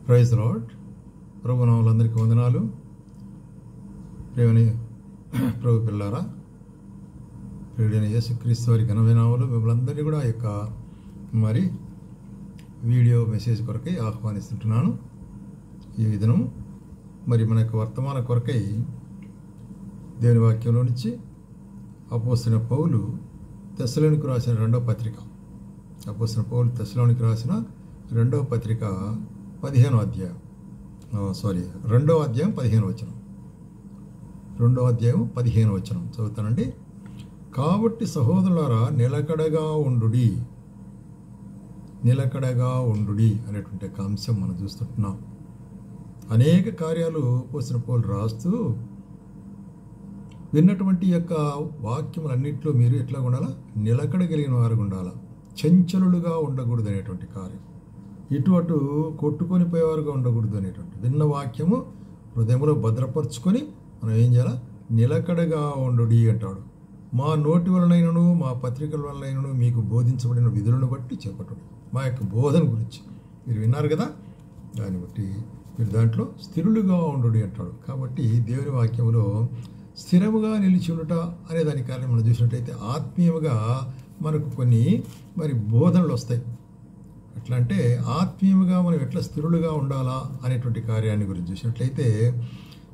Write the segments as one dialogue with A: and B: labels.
A: Praise lord. ప్రభునామలందరికీ వందనాలు. ప్రేమని ప్రభు పిల్లారా, ప్రియుడైన యేసుక్రీస్తు వారి ఘనమైన నామములో మిమ్మల్ని అందరినీ కూడా ఆ యొక్క వీడియో మెసేజ్ కొరకై ఆహ్వానిస్తుంటున్నాను. ఈ దినం మన యొక్క వర్తమాన కొరకై దేవుని వాక్యంలో నుంచి అపోస్తలుడైన పౌలు తెస్సలోనికు రాసిన రెండవ పత్రిక, అపోస్తలుడైన పౌలు తెస్సలోనికు రాసిన రెండవ పత్రిక 15వ అధ్యాయం, 2వ అధ్యాయం 15వ వచనం, 2వ అధ్యాయం 15వ వచనం చదువుతానండి. కాబట్టి సహోదరులారా, నిలకడగా ఉండుడి అనేటువంటి ఒక అంశం మనం చూస్తుంటున్నాం. అనేక కార్యాలు అపోస్తలుడైన పౌలు రాస్తూ విన్నటువంటి యొక్క వాక్యములన్నింటిలో మీరు ఎట్లా ఉండాలా? నిలకడ కలిగిన వారు ఉండాలా, చంచలులుగా ఉండకూడదు అనేటువంటి కార్యం, ఇటు అటు కొట్టుకొని పోయేవారుగా ఉండకూడదు అనేటువంటి విన్న వాక్యము హృదయంలో భద్రపరుచుకొని మనం ఏం చేయాలా? నిలకడగా ఉండుడి అంటాడు. మా నోటి వలనైనను మా పత్రికల వలనైనను మీకు బోధించబడిన విధులను బట్టి చేపట్టండి. మా యొక్క బోధన గురించి మీరు విన్నారు కదా, దాన్ని బట్టి మీరు దాంట్లో స్థిరులుగా ఉండుడి అంటాడు. కాబట్టి దేవుని వాక్యంలో స్థిరముగా నిలిచి ఉండుట అనే దాని కారణం మనం చూసినట్టయితే ఆత్మీయంగా మనకు కొన్ని బోధనలు వస్తాయి. ఎట్లా అంటే ఆత్మీయంగా మనం ఎట్లా స్థిరులుగా ఉండాలా అనేటువంటి కార్యాన్ని గురించి చూసినట్లయితే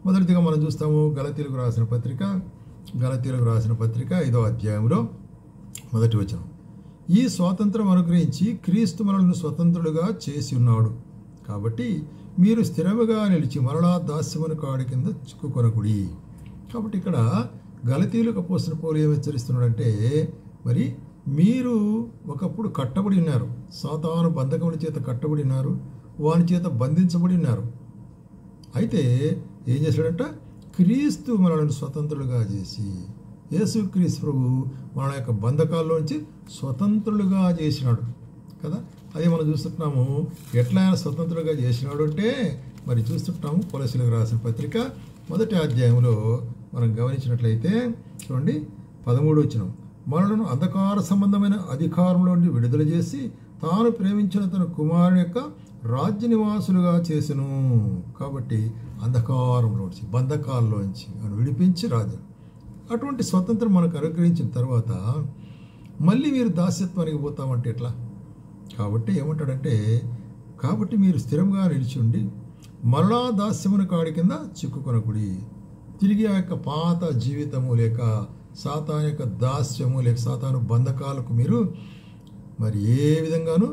A: మొదటిగా మనం చూస్తాము గలతీయులకు రాసిన పత్రిక 5వ అధ్యాయంలో 1వ వచనం. ఈ స్వాతంత్రం అనుగ్రహించి క్రీస్తు మనల్ని స్వతంత్రులుగా చేసి ఉన్నాడు. కాబట్టి మీరు స్థిరముగా నిలిచి మరలా దాస్యమును కాడి కింద చిక్కుకొనకుడి. కాబట్టి ఇక్కడ గలతీయులకు అపోస్తలుడైన పౌలు ఏమి హెచ్చరిస్తున్నాడంటే, మీరు ఒకప్పుడు కట్టబడి ఉన్నారు, సాతాను బంధకముల చేత కట్టబడి ఉన్నారు, వాని చేత బంధించబడి ఉన్నారు. అయితే ఏం చేశాడంట? క్రీస్తు మనల్ని స్వతంత్రులుగా చేసి, యేసుక్రీస్తు ప్రభు మన యొక్క బంధకాల్లోంచి స్వతంత్రులుగా చేసినాడు కదా. అదే మనం చూస్తున్నాము. ఎట్లా ఆయన స్వతంత్రులుగా చేసినాడు అంటే చూస్తుంటాము కొలస్సీయులకు రాసిన పత్రిక 1వ అధ్యాయంలో మనం గమనించినట్లయితే చూడండి 13వ వచనం. మనలను అంధకార సంబంధమైన అధికారంలో నుండి విడుదల చేసి తాను ప్రేమించిన తన కుమారుని యొక్క రాజ్య నివాసులుగా చేసెను. కాబట్టి అంధకారంలోంచి బంధకాల్లోంచి విడిపించి రాజు అటువంటి స్వతంత్రం మనకు అనుగ్రహించిన తర్వాత మళ్ళీ మీరు దాస్యత్వానికి పోతామంటే ఎట్లా? కాబట్టి ఏమంటాడంటే, కాబట్టి మీరు స్థిరంగా నిలిచి ఉండి మరలా దాస్యమును కాడి కింద చిక్కుకొనకుడి. తిరిగి ఆ యొక్క పాత జీవితము లేక సాతాను యొక్క దాస్యము లేక సాతాను బంధకాలకు మీరు ఏ విధంగానూ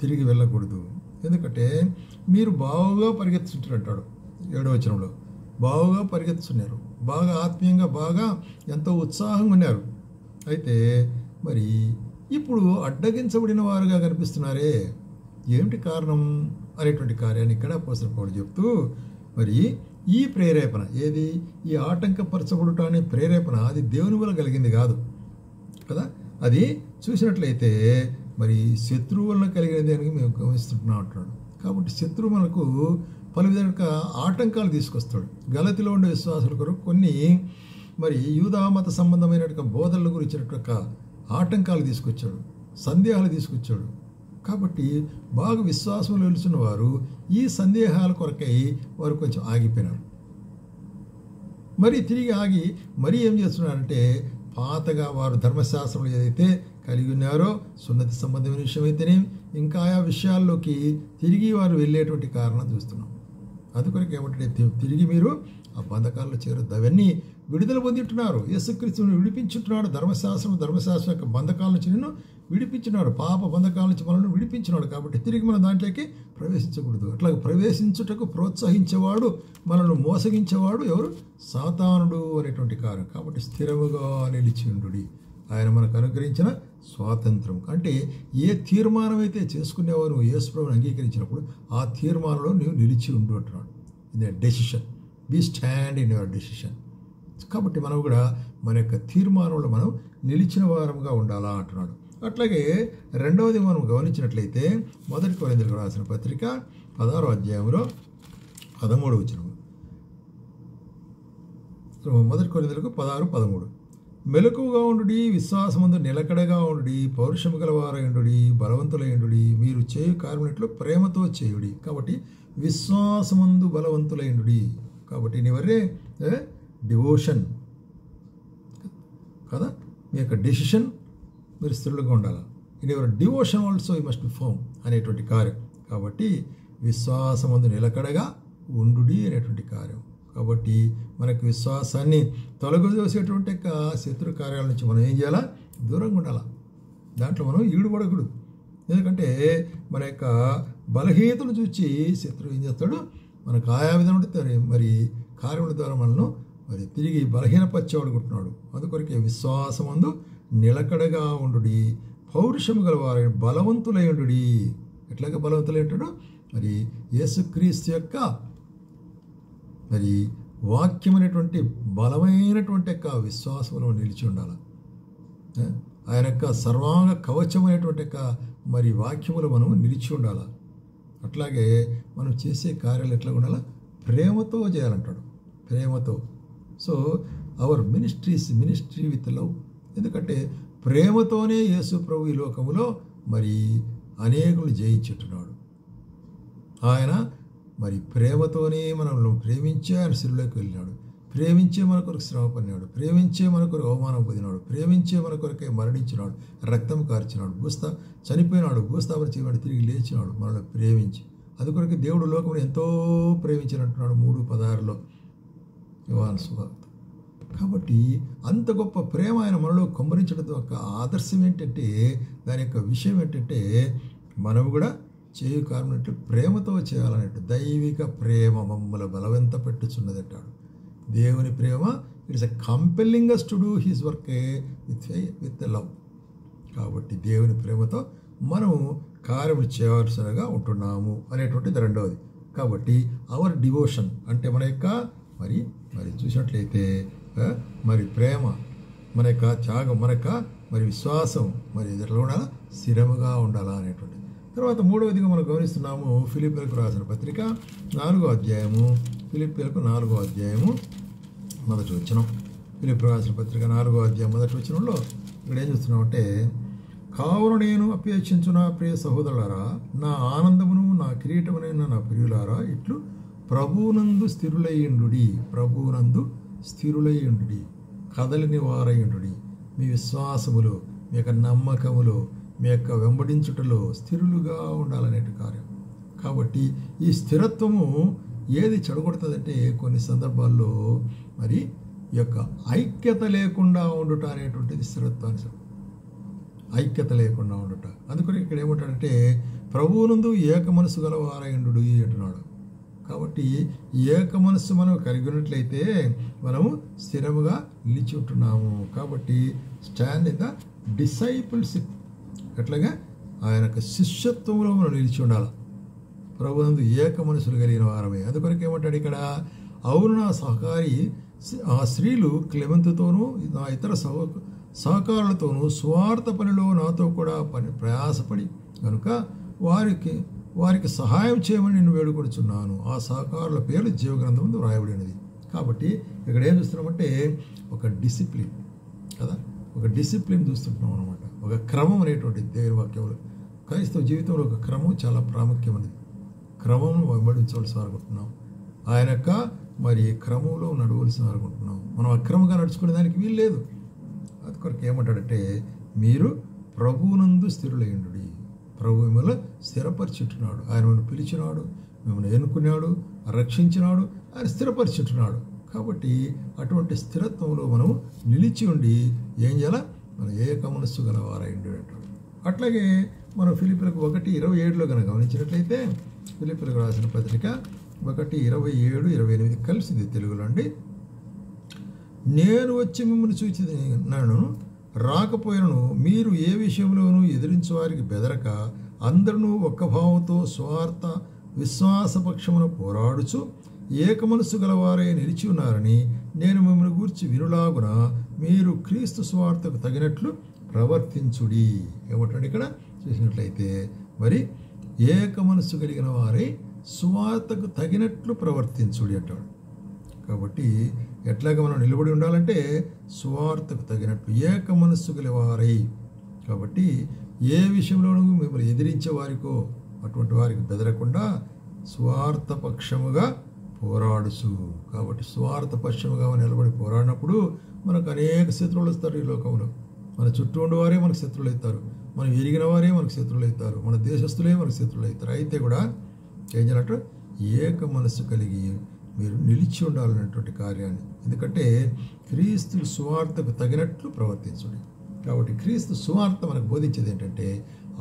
A: తిరిగి వెళ్ళకూడదు. ఎందుకంటే మీరు బాగా పరిగెత్తుతుంటారు. 7వ వచనంలో బాగా పరిగెత్తుతున్నారు, బాగా ఆత్మీయంగా బాగా ఎంతో ఉత్సాహంగా ఉన్నారు. అయితే ఇప్పుడు అడ్డగించబడిన వారుగా కనిపిస్తున్నారే, ఏమిటి కారణం అనేటువంటి కార్యాన్ని ఇక్కడ అపోస్తలుడైన పౌలు చెప్తూ ఈ ప్రేరేపణ ఏది? ఈ ఆటంకపరచబడుట అనే ప్రేరేపణ అది దేవుని వల్ల కలిగింది కాదు కదా. అది చూసినట్లయితే శత్రువు వలన కలిగినది అని మేము గమనిస్తుంటున్నాం అంటున్నాడు. కాబట్టి శత్రువు మనకు పలు విధంగా ఆటంకాలు తీసుకొస్తాడు. గలతీలో ఉండే విశ్వాసుల కొరకు కొన్ని యూదా మత సంబంధమైన బోధనల గురించినటువంటి ఆటంకాలు తీసుకొచ్చాడు, సందేహాలు తీసుకొచ్చాడు. కాబట్టి బాగా విశ్వాసంలో నిలుచున్న వారు ఈ సందేహాల కొరకై వారు కొంచెం ఆగిపోయినారు. తిరిగి ఆగి ఏం చేస్తున్నారంటే, పాతగా వారు ధర్మశాస్త్రంలో ఏదైతే కలిగి ఉన్నారో సున్నతి సంబంధమైన విషయం అయితేనే ఇంకా ఆయా విషయాల్లోకి తిరిగి వారు వెళ్ళేటువంటి కారణం చూస్తున్నాం. అందుకొరకు ఏమంటే, తిరిగి మీరు ఆ బంధకాల్లో చేరొద్దు. అవన్నీ విడుదల పొందింటున్నారు. యేసుక్రీస్తుని విడిపించుంటున్నాడు. ధర్మశాస్త్రం యొక్క బంధకాల నుంచి నిన్ను విడిపించినాడు, పాప బంధకాల నుంచి మనల్ని విడిపించినాడు. కాబట్టి తిరిగి మనం దాంట్లోకి ప్రవేశించకూడదు. అట్లా ప్రవేశించుటకు ప్రోత్సహించేవాడు, మనల్ని మోసగించేవాడు ఎవరు? సాతానుడు అనేటువంటి కారణం. కాబట్టి స్థిరముగా నిలిచి ఉండుడి. ఆయన మనకు అనుగ్రహించిన స్వాతంత్రం అంటే ఏ తీర్మానం అయితే చేసుకునేవో నువ్వు యేసు ప్రభువుని అంగీకరించినప్పుడు ఆ తీర్మానంలో నువ్వు నిలిచి ఉండు అంటున్నాడు. ఇది decision. Be stand in your decision. కాబట్టి మనం కూడా మన యొక్క తీర్మానంలో మనం నిలిచిన వారంగా ఉండాలా అంటున్నాడు. అట్లాగే రెండవది మనం గమనించినట్లయితే 1 కొరింథీయులకు రాసిన పత్రిక 16వ అధ్యాయంలో 13వ వచనం. 1 కొరింథీయులకు 16:13. మెలకువగా ఉండుడి, విశ్వాసమందు నిలకడగా ఉండుడి, పౌరుషము గలవారైండుడి, బలవంతులైండుడి, మీరు చేయు కార్యములెట్లు ప్రేమతో చేయుడి. కాబట్టి విశ్వాసమందు బలవంతులైండుడి. కాబట్టి నీవరే డివోషన్ కదా, మీ యొక్క డెసిషన్ మీరు స్థిరులుగా ఉండాలి. In your devotion also you must be firm అనేటువంటి కార్యం. కాబట్టి విశ్వాసమందు నిలకడగా ఉండుడి అనేటువంటి కార్యం. కాబట్టి మనకు విశ్వాసాన్ని తొలగజేసేటువంటి యొక్క శత్రు కార్యాల నుంచి మనం ఏం చేయాలా? దూరంగా ఉండాలా. దాంట్లో మనం ఈడుపడకూడదు. ఎందుకంటే మన యొక్క బలహీనతను చూసి శత్రువు ఏం చేస్తాడు? మనకు ఆయా విధంగా మరి కార్యముల ద్వారా మనల్ని మరి తిరిగి బలహీనపరచేవాడుకుంటున్నాడు. అందుకొరకే విశ్వాసమందు నిలకడగా ఉండుడి, పౌరుషము గలవారు బలవంతులైండుడి. ఎట్లాగా బలవంతులైంటాడు? మరి యేసుక్రీస్తు యొక్క మరి వాక్యం అనేటువంటి బలమైనటువంటి యొక్క విశ్వాసంలో నిలిచి ఉండాలి. ఆయన యొక్క సర్వాంగ కవచం అనేటువంటి యొక్క మరి వాక్యములు మనం నిలిచి ఉండాలి. అట్లాగే మనం చేసే కార్యాలు ఎట్లా ఉండాలా? ప్రేమతో చేయాలంటాడు, ప్రేమతో. So our ministry with love. ఎందుకంటే ప్రేమతోనే యేసు ప్రభు ఈ లోకములో మరి అనేకులు జయించుంటున్నాడు. ఆయన మరి ప్రేమతోనే మనల్ని ప్రేమించే ఆయన శిలువలోకి వెళ్ళినాడు, ప్రేమించే మన కొరకు శ్రమ పడినాడు, ప్రేమించే మన కొరకు అవమానం పొందినాడు, ప్రేమించే మన కొరకే మరణించినాడు, రక్తం కార్చినాడు, చనిపోయినాడు, భూస్థాపన చేయబడి తిరిగి లేచినాడు మనల్ని ప్రేమించి. అందుకొరకు దేవుడు లోకమును ఎంతో ప్రేమించినట్టున్నాడు 3:16 యోహాను సువార్త. కాబట్టి అంత గొప్ప ప్రేమ ఆయన మనలో కుమ్మరించడం యొక్క ఆదర్శం ఏంటంటే, దాని యొక్క విషయం ఏంటంటే, మనము కూడా చేయు కార్యములు ప్రేమతో చేయాలన్నట్టు. దైవిక ప్రేమ మమ్మల బలవంత పెట్టుచున్నది అంటాడు. దేవుని ప్రేమ it's a compelling us to do his work with love. కాబట్టి దేవుని ప్రేమతో మనము కార్యములు చేయవలసినగా ఉంటున్నాము అనేటువంటిది రెండవది. కాబట్టి అవర్ డివోషన్ అంటే మన యొక్క మరి చూసినట్లయితే మరి ప్రేమ, మన యొక్క త్యాగం, మన యొక్క మరి విశ్వాసం మరి ఎట్లా ఉండాలా? స్థిరముగా ఉండాలా అనేటువంటిది. తర్వాత మూడవదిగా మనం గమనిస్తున్నాము ఫిలిప్పీలకు రాసిన పత్రిక 4వ అధ్యాయము, ఫిలిప్పీలకు 4వ అధ్యాయము మొదటి వచనం. ఫిలిప్పీలకు రాసిన పత్రిక 4వ అధ్యాయం మొదటి వచనంలో ఇక్కడ ఏం చూస్తున్నామంటే, కావున నేను అపేక్షించు నా ప్రియ సహోదరులారా, నా ఆనందమును నా కిరీటమునైన నా ప్రియులారా, ఇట్లు ప్రభువునందు స్థిరులయ్యుండుడి, కదలిని వారయ్యుండుడి. మీ విశ్వాసములో, మీ యొక్క నమ్మకములో, మీ యొక్క వెంబడించుటలో స్థిరులుగా ఉండాలనే కార్యం. కాబట్టి ఈ స్థిరత్వము ఏది చెడగొడుతుందంటే కొన్ని సందర్భాల్లో మరి ఈ యొక్క ఐక్యత లేకుండా ఉండుట అనేటువంటిది స్థిరత్వాన్ని, ఐక్యత లేకుండా ఉండుట. అందుకని ఇక్కడ ఏమంటాడంటే, ప్రభువునందు ఏక మనసు గలవారయుండు అంటున్నాడు. కాబట్టి ఏక మనస్సు మనం కలిగి ఉన్నట్లయితే మనము స్థిరముగా నిలిచి ఉంటున్నాము. కాబట్టి స్టాండ్ ఇన్ ద డిసైపుల్షిప్, ఎట్లాగా ఆయన యొక్క శిష్యత్వంలో మనం నిలిచి ఉండాలి. ప్రభునందు ఏక మనసులు కలిగిన వారమే. అందుకొరకు ఏమంటాడు ఇక్కడ, అవును నా సహకారి ఆ స్త్రీలు క్లెమెంతుతోనూ నా ఇతర సహకారులతోనూ స్వార్థ పనిలో నాతో కూడా ప్రయాసపడి కనుక వారికి సహాయం చేయమని నేను వేడుకొనుచున్నాను. ఆ సహకారుల పేర్లు జీవగ్రంథం ముందు వ్రాయబడినది. కాబట్టి ఇక్కడ ఏం చూస్తున్నామంటే ఒక డిసిప్లిన్ కదా, ఒక డిసిప్లిన్ చూస్తుంటున్నాం అనమాట. ఒక క్రమం అనేటువంటి దేవుని వాక్యంలో క్రైస్తవ జీవితంలో ఒక క్రమం చాలా ప్రాముఖ్యమైనది. క్రమం వెంబడించవలసి అనుకుంటున్నాం. ఆయన యొక్క మరి క్రమంలో నడవలసిన అనుకుంటున్నాం. మనం అక్రమంగా నడుచుకునే దానికి వీలు లేదు. అది కొరకు ఏమంటాడంటే, మీరు ప్రభువునందు స్థిరులయ్యుండుడి. ప్రభు మిమ్మల్ని స్థిరపరిచుంటున్నాడు. ఆయన మిమ్మల్ని పిలిచినాడు, మిమ్మల్ని ఎన్నుకున్నాడు, రక్షించినాడు, ఆయన స్థిరపరిచుంటున్నాడు. కాబట్టి అటువంటి స్థిరత్వంలో మనం నిలిచి ఉండి ఏం చేయాలా? మనం ఏక మనస్సు గలవారైండు అంటాడు. అట్లాగే మనం ఫిలిప్పీలకు 1:27 కనుక గమనించినట్లయితే, ఫిలిప్పీలకు రాసిన పత్రిక 1:27-28 కలిసింది తెలుగులో అండి. నేను వచ్చి మిమ్మల్ని సూచించినాను, రాకపోయినను మీరు ఏ విషయంలోనూ ఎదిరించే వారికి బెదరక అందరూ ఒక్క భావంతో స్వార్థ విశ్వాసపక్షమున పోరాడుచు ఏక మనస్సు గలవారే నిలిచి ఉన్నారని నేను మిమ్మల్ని గూర్చి వినులాగున మీరు క్రీస్తు స్వార్థకు తగినట్లు ప్రవర్తించుడి. ఏమంటాడు ఇక్కడ చూసినట్లయితే, మరి ఏక మనస్సు కలిగిన వారే స్వార్థకు తగినట్లు ప్రవర్తించుడి అంటాడు. కాబట్టి ఎట్లాగ మనం నిలబడి ఉండాలంటే సువార్తకు తగినట్లు ఏక మనస్సు గలవారై. కాబట్టి ఏ విషయంలోనూ మిమ్మల్ని ఎదిరించే వారికో అటువంటి వారికి బెదరకుండా స్వార్థ పక్షముగా పోరాడుచు. కాబట్టి స్వార్థ పక్షముగా నిలబడి పోరాడినప్పుడు మనకు అనేక శత్రువులు వస్తారు. ఈ లోకంలో మన చుట్టూ ఉండేవారే మనకు శత్రువులు అవుతారు, మనం ఎరిగిన వారే మనకు శత్రువులు అవుతారు, మన దేశస్తులే మనకు శత్రువులు అవుతారు. అయితే కూడా ఏం చేయాలంటే ఏక మనస్సు కలిగి మీరు నిలిచి ఉండాలనేటువంటి కార్యాన్ని. ఎందుకంటే క్రీస్తు సువార్తకు తగినట్లు ప్రవర్తించండి. కాబట్టి క్రీస్తు సువార్త మనకు బోధించేది ఏంటంటే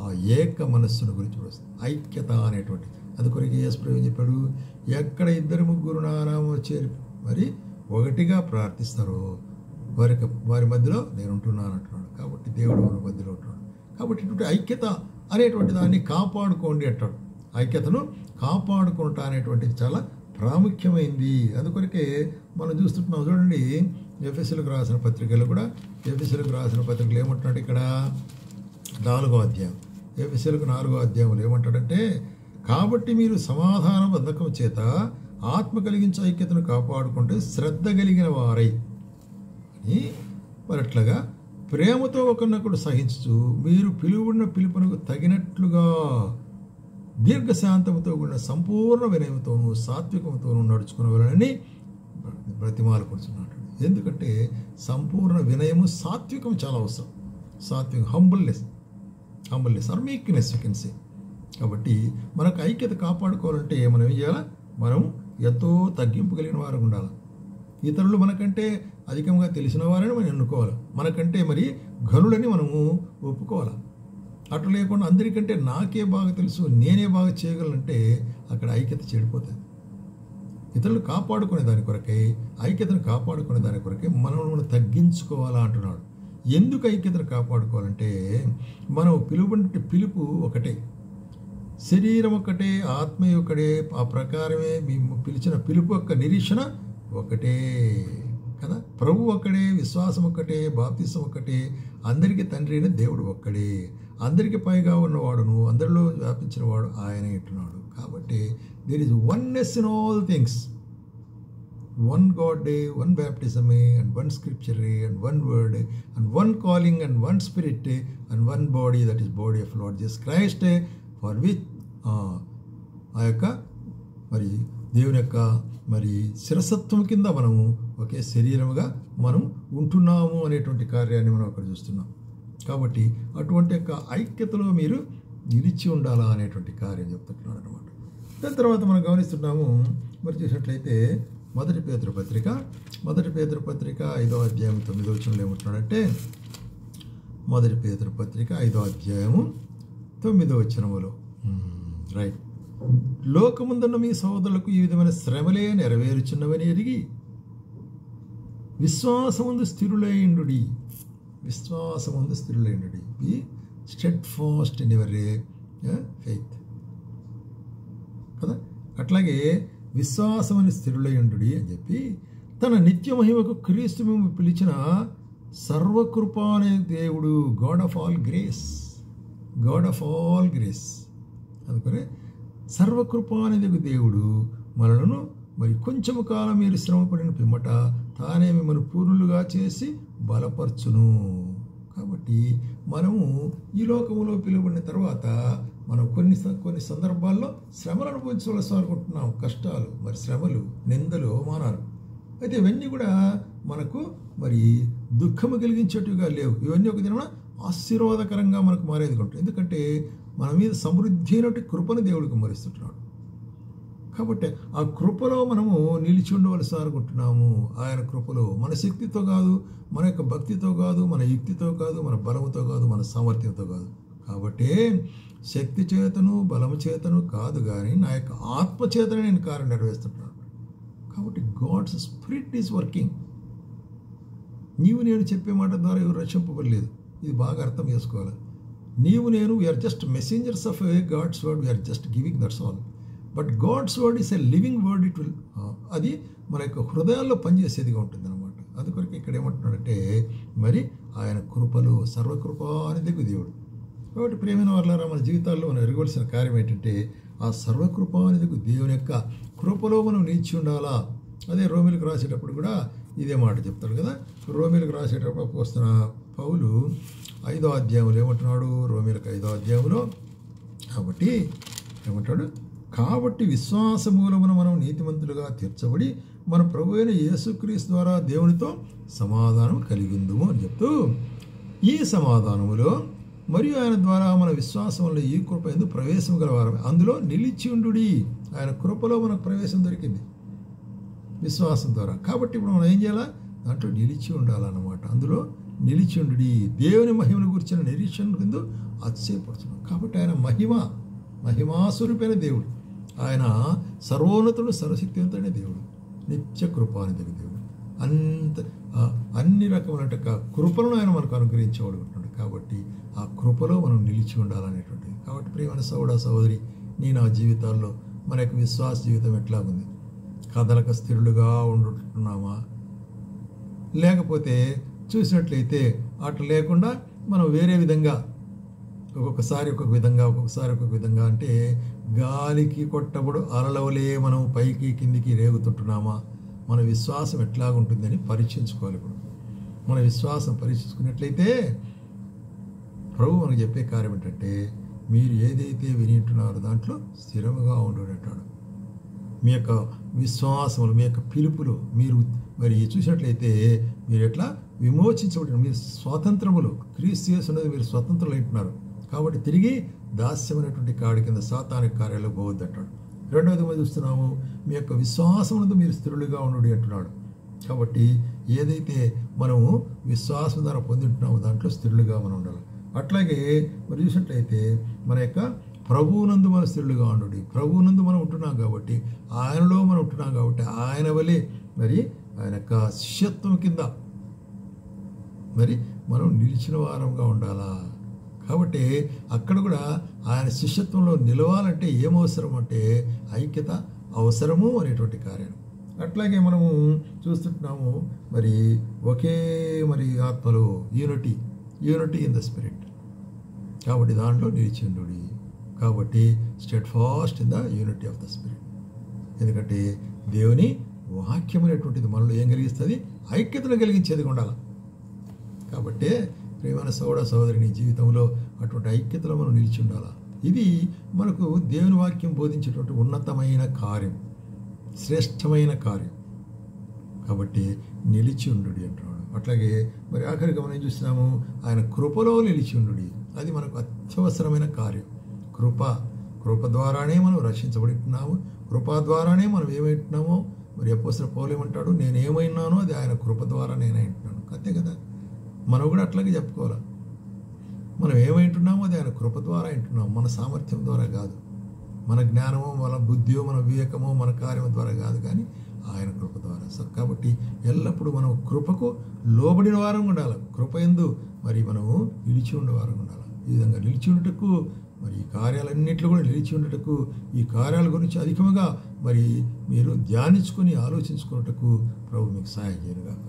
A: ఆ ఏక మనస్సును గురించి వస్తుంది, ఐక్యత అనేటువంటి. అందుకొరకు యేసు ప్రభువు చెప్పాడు, ఎక్కడ 2-3 నా నామమున చేరి మరి ఒకటిగా ప్రార్థిస్తారో వారి మధ్యలో నేను ఉంటున్నాను అంటున్నాడు. కాబట్టి దేవుడు మన మధ్యలో ఉంటున్నాడు. కాబట్టి ఇటువంటి ఐక్యత అనేటువంటి దాన్ని కాపాడుకోండి అంటాడు. ఐక్యతను కాపాడుకుంటా అనేటువంటిది చాలా ప్రాముఖ్యమైంది. అందుకొరకే మనం చూస్తుంటున్నాం. చూడండి, ఎఫెసీయులకు రాసిన పత్రికలు కూడా, ఎఫెసీయులకు రాసిన పత్రికలు ఏమంటున్నాడు ఇక్కడ 4వ అధ్యాయం, ఎఫెసీయులకు 4వ అధ్యాయంలో ఏమంటాడంటే, కాబట్టి మీరు సమాధాన బంధకం చేత ఆత్మ కలిగించే ఐక్యతను కాపాడుకుంటే శ్రద్ధ కలిగిన వారై అని మరి అట్లాగా ప్రేమతో ఒకరినొకడు సహించు మీరు పిలువున్న పిలుపునకు తగినట్లుగా దీర్ఘశాంతంతో కూడిన సంపూర్ణ వినయంతోనూ సాత్వికంతోనూ నడుచుకునేవారని బ్రతిమాలుకుంటున్నాడు. ఎందుకంటే సంపూర్ణ వినయము సాత్వికం చాలా అవసరం. సాత్వికం, humbleness or meekness you can say. కాబట్టి మనకు ఐక్యత కాపాడుకోవాలంటే మనం ఏం చేయాలా? మనం ఎంతో తగ్గింపు కలిగిన వారు ఉండాలి. ఇతరులు మనకంటే అధికంగా తెలిసిన వారని మనం ఎన్నుకోవాలి. మనకంటే మరి ఘనులని మనము ఒప్పుకోవాలి. అట్లా లేకుండా అందరికంటే నాకే బాగా తెలుసు, నేనే బాగా చేయగలనంటే అక్కడ ఐక్యత చెడిపోతుంది. ఇతరులు కాపాడుకునే దాని కొరకే, ఐక్యతను కాపాడుకునే దాని కొరకే మనం తగ్గించుకోవాలా అంటున్నాడు. ఎందుకు ఐక్యతను కాపాడుకోవాలంటే మనం పిలుపు ఒకటే, శరీరం ఒకటే, ఆత్మ ఒకటే, ఆ ప్రకారమే మేము పిలిచిన పిలుపు యొక్క నిరీక్షణ ఒకటే కదా. ప్రభు ఒక్కడే, విశ్వాసం ఒక్కటే, బాప్తిసం ఒక్కటే, అందరికీ తండ్రి అయిన దేవుడు ఒక్కడే, అందరికీ పైగా ఉన్నవాడును, అందరిలో వ్యాపించిన వాడు ఆయన అంటున్నాడు. కాబట్టి there is oneness in all things, one God day, one baptism, and one scripture, and one word, and one calling, and one spirit, and one body, that is body of Lord Jesus Christ, for which ఆ యొక్క మరి దేవుని యొక్క మరి శిరసత్వం కింద మనము ఒకే శరీరముగా మనం ఉంటున్నాము అనేటువంటి కార్యాన్ని మనం అక్కడ చూస్తున్నాం. కాబట్టి అటువంటి యొక్క ఐక్యతలో మీరు నిలిచి ఉండాలా అనేటువంటి కార్యం చెప్తున్నాడు అనమాట. దాని తర్వాత మనం గమనిస్తున్నాము మరి చూసినట్లయితే మొదటి పేతురు పత్రిక 5వ అధ్యాయం 9వ వచనంలో ఏమంటున్నాడంటే, మొదటి పేతురు పత్రిక 5వ అధ్యాయము 9వ వచనములో రైట్, లోకముందున్న మీ సహోదరులకు ఈ విధమైన శ్రమలే నెరవేరుచున్నవని ఎరిగి విశ్వాసముందు స్థిరులైండు, be steadfast in your faith కదా. అట్లాగే విశ్వాసమని స్థిరులయుండు అని చెప్పి తన నిత్య మహిమకు క్రీస్తు మేము పిలిచిన సర్వకృప అనే దేవుడు, గాడ్ ఆఫ్ ఆల్ గ్రేస్ అందుకనే సర్వకృప అనేది దేవుడు మనలను మరి కొంచెము కాలం మీరు శ్రమపడిన పిమ్మట తానే మిమ్మల్ని పూర్ణులుగా చేసి బలపరచును. కాబట్టి మనము ఈ లోకములో పిలువబడిన తర్వాత మనం కొన్ని సందర్భాల్లో శ్రమలు అనుభవించవలసి అనుకుంటున్నాం. కష్టాలు, మరి శ్రమలు, నిందలు, అవమానాలు. అయితే ఇవన్నీ కూడా మనకు మరి దుఃఖము కలిగించేట్టుగా లేవు. ఇవన్నీ ఒక దిన ఆశీర్వాదకరంగా మనకు మారేది ఉంటుంది. ఎందుకంటే మన మీద సమృద్ధి అయినట్టు కృపను దేవుడికి కుమ్మరిస్తుంటున్నాడు. కాబట్టి ఆ కృపలో మనము నిలిచి ఉండవలసి అనుకుంటున్నాము. ఆయన కృపలో మన శక్తితో కాదు, మన యొక్క భక్తితో కాదు, మన యుక్తితో కాదు, మన బలముతో కాదు, మన సామర్థ్యంతో కాదు. కాబట్టి శక్తి చేతను బలము చేతను కాదు, కానీ నా యొక్క ఆత్మ చేతనే నేను కార్యం నెరవేరుస్తున్నాను. కాబట్టి గాడ్స్ స్పిరిట్ ఈజ్ వర్కింగ్. నీవు నేను చెప్పే మాట ద్వారా ఎవరు రక్షింపబడలేదు. ఇది బాగా అర్థం చేసుకోవాలి. నీవు నేను we are just messengers of God's word, we are just giving, that's all. But God's word is a living word. It will అది మన యొక్క హృదయాల్లో పనిచేసేదిగా ఉంటుంది అనమాట. అందుకొరకు ఇక్కడ ఏమంటున్నాడంటే మరి ఆయన కృపలు, సర్వకృప అనేది దేవుడు. కాబట్టి ప్రేమైన వారలారా, మన జీవితాల్లో మనం ఎరగవలసిన కార్యం ఏంటంటే ఆ సర్వకృప అనేది దేవుని యొక్క కృపలో మనం నిలిచి ఉండాలా. అదే రోమిలకు రాసేటప్పుడు కూడా ఇదే మాట చెప్తాడు కదా. రోమిలకు రాసేటప్పుడు అపోస్తలుడైన పౌలు 5వ అధ్యాయంలో ఏమంటున్నాడు? రోమిలకు 5వ అధ్యాయంలో కాబట్టి ఏమంటాడు? కాబట్టి విశ్వాస మూలమున మనం నీతిమంతులుగా తీర్చబడి మన ప్రభు అయిన యేసుక్రీస్తు ద్వారా దేవునితో సమాధానం కలిగిందుము అని చెప్తూ, ఈ సమాధానములో మరియు ఆయన ద్వారా మన విశ్వాసం వల్ల ఈ కృప యందు ప్రవేశం గలవారమే, అందులో నిలిచి ఉండుడి. ఆయన కృపలో మనకు ప్రవేశం దొరికింది విశ్వాసం ద్వారా. కాబట్టి ఇప్పుడు మనం ఏం చేయాలా? దాంట్లో నిలిచి ఉండాలన్నమాట. అందులో నిలిచి ఉండుడి. దేవుని మహిమను గురించిన నిరీక్షణ కింద అతిశయపడుతున్నాం. కాబట్టి ఆయన మహిమాస్వరూపైన దేవుడు, ఆయన సర్వోన్నతుడు, సర్వశక్తివంతుడైన దేవుడు, నిత్య కృపానిధి దేవుడు, అన్ని రకమైన కృపలను ఆయన మనకు అనుగ్రహించేవాడు ఉంటున్నాడు. కాబట్టి ఆ కృపలో మనం నిలిచి ఉండాలనేటువంటిది. కాబట్టి ప్రియమైన సహోదరి, నా జీవితాల్లో మన యొక్క విశ్వాస జీవితం ఎట్లాగుంది? కదలక స్థిరులుగా ఉంటున్నామా? లేకపోతే చూసినట్లయితే అట్లా లేకుండా మనం వేరే విధంగా ఒక్కొక్కసారి ఒక్కొక్క విధంగా అంటే గాలికి కొట్టబడు అలలవలే మనం పైకి కిందికి రేగుతుంటున్నామా? మన విశ్వాసం ఎట్లాగుంటుందని పరీక్షించుకోవాలి. ఇప్పుడు మన విశ్వాసం పరీక్షించుకున్నట్లయితే ప్రభు మనకు చెప్పే కార్యం ఏంటంటే, మీరు ఏదైతే వినింటున్నారో దాంట్లో స్థిరముగా ఉండంటాడు. మీ యొక్క విశ్వాసములు, మీ యొక్క పిలుపులు మీరు మరి చూసినట్లయితే మీరు ఎట్లా విమోచించబడిన, మీరు స్వాతంత్రములు, క్రీస్తు యేసునందు మీరు స్వతంత్రులు అంటున్నారు. కాబట్టి తిరిగి దాస్యమైనటువంటి కాడి కింద సాతానిక కార్యాలకు పోవద్దు అంటాడు. రెండవది మనం చూస్తున్నాము, మీ యొక్క విశ్వాసమునందు మీరు స్థిరులుగా ఉండు అంటున్నాడు. కాబట్టి ఏదైతే మనము విశ్వాసం ద్వారా పొందుంటున్నామో దాంట్లో స్థిరులుగా మనం ఉండాలి. అట్లాగే మరి చూసినట్లయితే మన యొక్క ప్రభువునందు మన స్థిరులుగా ఉండు. ప్రభువునందు మనం ఉంటున్నాం కాబట్టి, ఆయనలో మనం ఉంటున్నాం కాబట్టి, ఆయన వలె మరి ఆయన యొక్క శిష్యత్వం కింద మరి మనం నిలిచిన వారంగా ఉండాలా. కాబట్టి అక్కడ కూడా ఆయన శిష్యత్వంలో నిలవాలంటే ఏమవసరం అంటే ఐక్యత అవసరము అనేటువంటి కార్యం. అట్లాగే మనము చూస్తుంటున్నాము మరి ఒకే మరి ఆత్మలో యూనిటీ ఇన్ ద స్పిరిట్. కాబట్టి దాంట్లో నిలిచిండు. కాబట్టి steadfast in the unity of the spirit. ఎందుకంటే దేవుని వాక్యం అనేటువంటిది మనలో ఏం కలిగిస్తుంది? ఐక్యతను కలిగించేది ఉండాలి. కాబట్టి ప్రియమైన సహోదరి జీవితంలో అటువంటి ఐక్యతలో మనం నిలిచి ఉండాలా. ఇది మనకు దేవుని వాక్యం బోధించేటువంటి ఉన్నతమైన కార్యం, శ్రేష్టమైన కార్యం. కాబట్టి నిలిచి ఉండు అంటున్నాడు. అట్లాగే మరి ఆఖరిగా మనం ఏం చూస్తున్నాము? ఆయన కృపలో నిలిచి ఉండు. అది మనకు అత్యవసరమైన కార్యం. కృప ద్వారానే మనం రక్షించబడుతున్నాము. కృప ద్వారానే మనం ఏమైంటున్నామో మరి అపోస్తలుడు పౌలు ఏమంటాడు? నేనేమైనానో అది ఆయన కృప ద్వారా నేనైంటున్నాను. అంతే కదా, మనం కూడా అట్లాగే చెప్పుకోవాలి. మనం ఏమైంటున్నామో అది ఆయన కృప ద్వారా వింటున్నాము, మన సామర్థ్యం ద్వారా కాదు, మన జ్ఞానమో మన బుద్ధియో మన వివేకమో మన కార్యం ద్వారా కాదు, కానీ ఆయన కృప ద్వారా. కాబట్టి ఎల్లప్పుడూ మనం కృపకు లోబడిన వారం ఉండాలి. కృప యందు మరి మనము నిలిచి ఉండే వారం ఉండాలి. ఈ విధంగా నిలిచి ఉండటకు మరి ఈ కార్యాలన్నింటిలో కూడా నిలిచి ఉండటకు, ఈ కార్యాల గురించి అధికముగా మరి మీరు ధ్యానించుకొని ఆలోచించుకున్నటకు ప్రభు మీకు సహాయం చేయనుగాక.